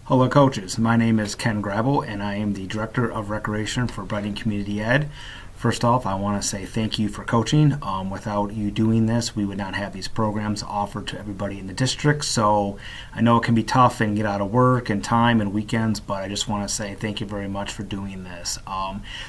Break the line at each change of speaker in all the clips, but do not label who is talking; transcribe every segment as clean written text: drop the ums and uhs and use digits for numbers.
Hello coaches, my name is Ken Gravel and I am the Director of Recreation for Brighton Community Ed. First off, I want to say thank you for coaching. Without you doing this, we would not have these programs offered to everybody in the district. So I know it can be tough and get out of work and time and weekends, but I just want to say thank you very much for doing this.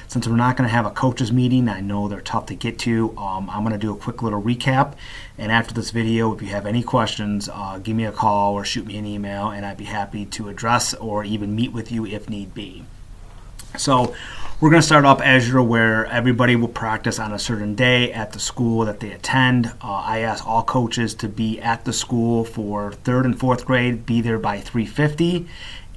Since we're not going to have a coaches meeting, I know they're tough to get to. I'm going to do a quick little recap. And after this video, if you have any questions, give me a call or shoot me an email, and I'd be happy to address or even meet with you if need be. So we're going to start off, as you're aware, everybody will practice on a certain day at the school that they attend. I ask all coaches to be at the school for 3rd and 4th grade, be there by 3:50,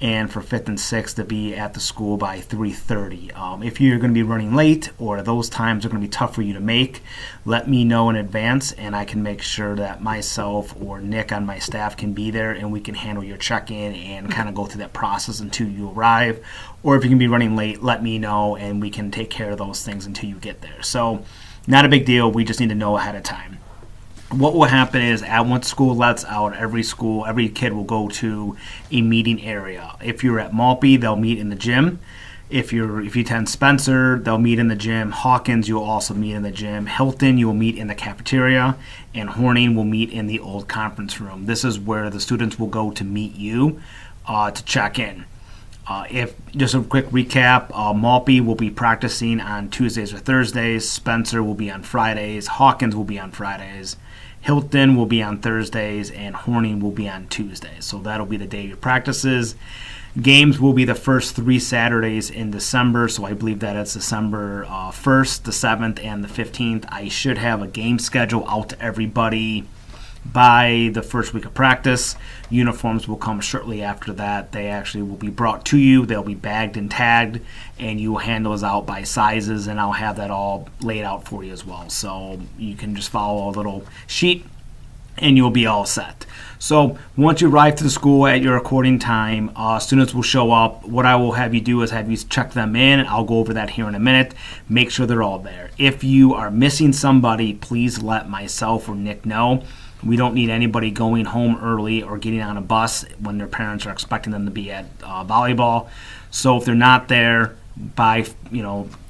and for 5th and 6th to be at the school by 3:30. If you're going to be running late or those times are going to be tough for you to make, let me know in advance and I can make sure that myself or Nick on my staff can be there and we can handle your check-in and kind of go through that process until you arrive. Or if you can be running late, let me know and we can take care of those things until you get there. So not a big deal, we just need to know ahead of time. What will happen is once school lets out, every kid will go to a meeting area. If you're at Maltby, they'll meet in the gym. If you attend Spencer, they'll meet in the gym. Hawkins, you'll also meet in the gym. Hilton, you will meet in the cafeteria. And Horning will meet in the old conference room. This is where the students will go to meet you to check in. If just a quick recap, Maltby will be practicing on Tuesdays or Thursdays. Spencer will be on Fridays. Hawkins will be on Fridays. Hilton will be on Thursdays, and Horning will be on Tuesdays. So that'll be the day of your practices. Games will be the first 3 Saturdays in December, so I believe that it's December 1st, the 7th, and the 15th. I should have a game schedule out to everybody by the first week of practice. Uniforms will come shortly after that. They actually will be brought to you. They'll be bagged and tagged, and you will hand those out by sizes, and I'll have that all laid out for you as well. So you can just follow a little sheet, and you'll be all set. So once you arrive to the school at your according time, students will show up. What I will have you do is have you check them in. I'll go over that here in a minute. Make sure they're all there. If you are missing somebody, please let myself or Nick know. We don't need anybody going home early or getting on a bus when their parents are expecting them to be at volleyball. So if they're not there by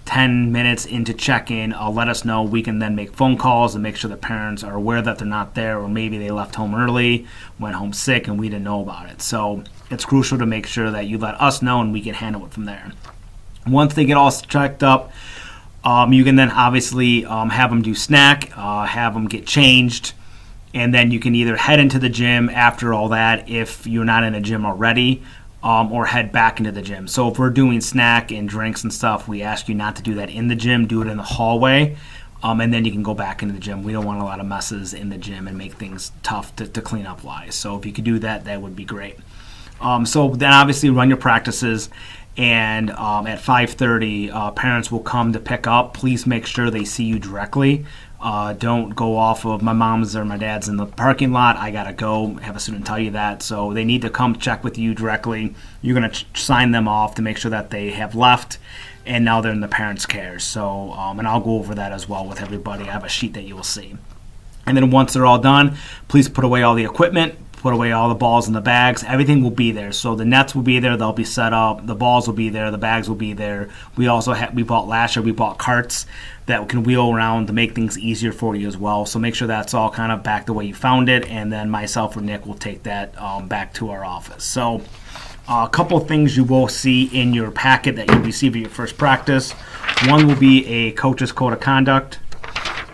10 minutes into check-in, let us know. We can then make phone calls and make sure the parents are aware that they're not there, or maybe they left home early, went home sick, and we didn't know about it. So it's crucial to make sure that you let us know and we can handle it from there. Once they get all checked up, you can then obviously have them do snack, have them get changed, and then you can either head into the gym after all that if you're not in a gym already, or head back into the gym. So if we're doing snack and drinks and stuff, we ask you not to do that in the gym. Do it in the hallway, and then you can go back into the gym. We don't want a lot of messes in the gym and make things tough to clean up wise. So if you could do that, that would be great. So then obviously run your practices, and at 5:30, parents will come to pick up. Please make sure they see you directly. Don't go off of my mom's or my dad's in the parking lot. I gotta go. Have a student tell you that. So they need to come check with you directly. You're gonna sign them off to make sure that they have left, and now they're in the parents' care. So and I'll go over that as well with everybody. I have a sheet that you will see. And then once they're all done, please put away all the equipment. Put away all the balls in the bags. Everything will be there. So the nets will be there. They'll be set up. The balls will be there. The bags will be there. We also we bought last year. We bought carts that can wheel around to make things easier for you as well. So make sure that's all kind of back the way you found it. And then myself or Nick will take that back to our office. So a couple of things you will see in your packet that you receive at your first practice. One will be a coach's code of conduct.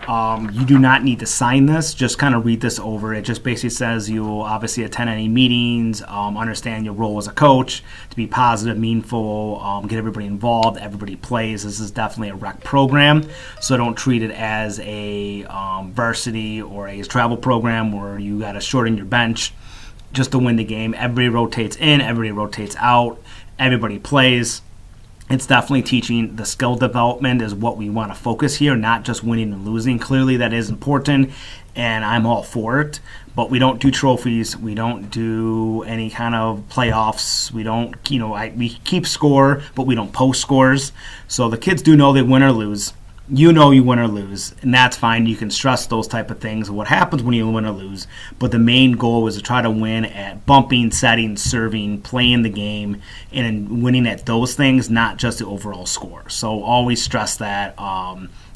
You do not need to sign this. Just kind of read this over. It just basically says you will obviously attend any meetings, understand your role as a coach, to be positive, meaningful, get everybody involved, everybody plays. This is definitely a rec program, so don't treat it as a varsity or a travel program where you got to shorten your bench just to win the game. Everybody rotates in, everybody rotates out, everybody plays. It's definitely teaching the skill development is what we want to focus here, not just winning and losing. Clearly that is important, and I'm all for it. But we don't do trophies. We don't do any kind of playoffs. We don't, we keep score, but we don't post scores. So the kids do know they win or lose. you know you win or lose, and that's fine. You can stress those type of things, what happens when you win or lose, but the main goal is to try to win at bumping, setting, serving, playing the game, and winning at those things, not just the overall score. So always stress that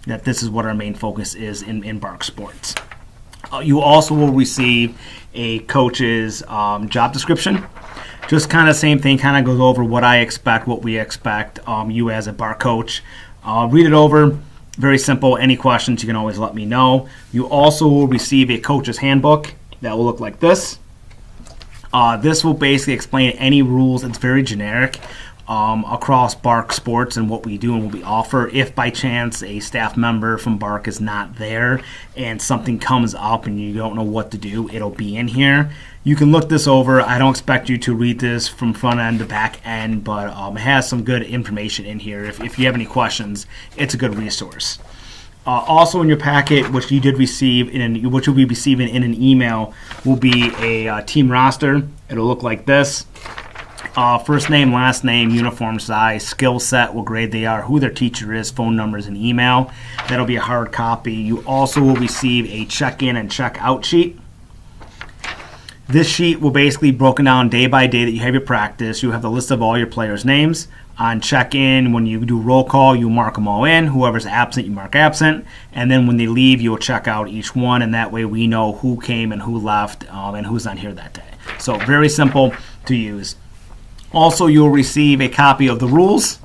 that this is what our main focus is in BARC sports. You also will receive a coach's job description. Just kind of same thing, kind of goes over what I expect, what we expect you as a BARC coach. Read it over. Very simple. Any questions, you can always let me know. You also will receive a coach's handbook that will look like this. This will basically explain any rules. It's very generic across BARC sports and what we do and what we offer. If by chance a staff member from BARC is not there and something comes up and you don't know what to do, it'll be in here. You can look this over. I don't expect you to read this from front end to back end, but it has some good information in here. If you have any questions, it's a good resource. Also in your packet, which you did receive, which you'll be receiving in an email, will be a team roster. It'll look like this. First name, last name, uniform size, skill set, what grade they are, who their teacher is, phone numbers, and email. That'll be a hard copy. You also will receive a check-in and check-out sheet. This sheet will basically be broken down day by day that you have your practice. You have the list of all your players' names. On check-in, when you do roll call, you mark them all in. Whoever's absent, you mark absent. And then when they leave, you'll check out each one, and that way we know who came and who left and who's not here that day. So very simple to use. Also, you'll receive a copy of the rules.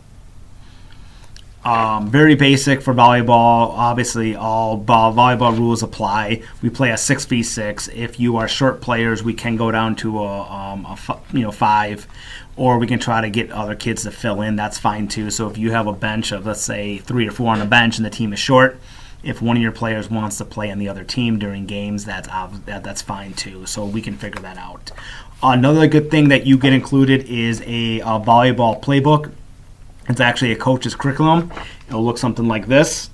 Very basic for volleyball. Obviously, all volleyball rules apply. We play a 6v6. If you are short players, we can go down to a 5, or we can try to get other kids to fill in. That's fine too. So if you have a bench of, let's say, 3 or 4 on the bench and the team is short, if one of your players wants to play on the other team during games, that's fine too. So we can figure that out. Another good thing that you get included is a volleyball playbook. It's actually a coach's curriculum. It'll look something like this.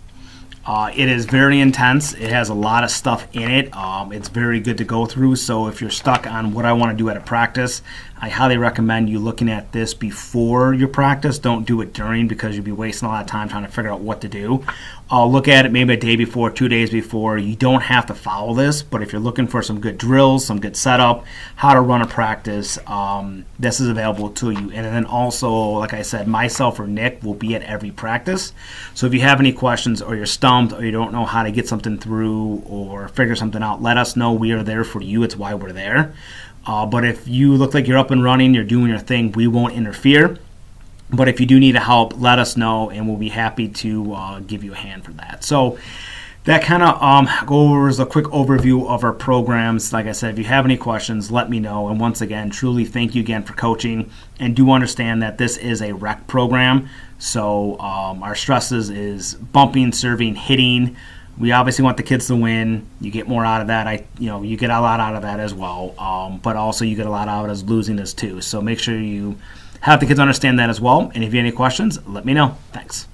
It is very intense. It has a lot of stuff in it. It's very good to go through. So if you're stuck on what I want to do at a practice, I highly recommend you looking at this before your practice. Don't do it during, because you'll be wasting a lot of time trying to figure out what to do. Look at it maybe a day before, 2 days before. You don't have to follow this, but if you're looking for some good drills, some good setup, how to run a practice, this is available to you. And then also, like I said, myself or Nick will be at every practice. So if you have any questions, or you're stumped, or you don't know how to get something through or figure something out, let us know. We are there for you. It's why we're there. But if you look like you're up and running, you're doing your thing, we won't interfere. But if you do need help, let us know, and we'll be happy to give you a hand for that. So that kind of goes a quick overview of our programs. Like I said, if you have any questions, let me know. And once again, truly thank you again for coaching. And do understand that this is a rec program. So our stresses is bumping, serving, hitting. We obviously want the kids to win. You get more out of that. You get a lot out of that as well. But also you get a lot out of losing this too. So make sure you have the kids understand that as well. And if you have any questions, let me know. Thanks.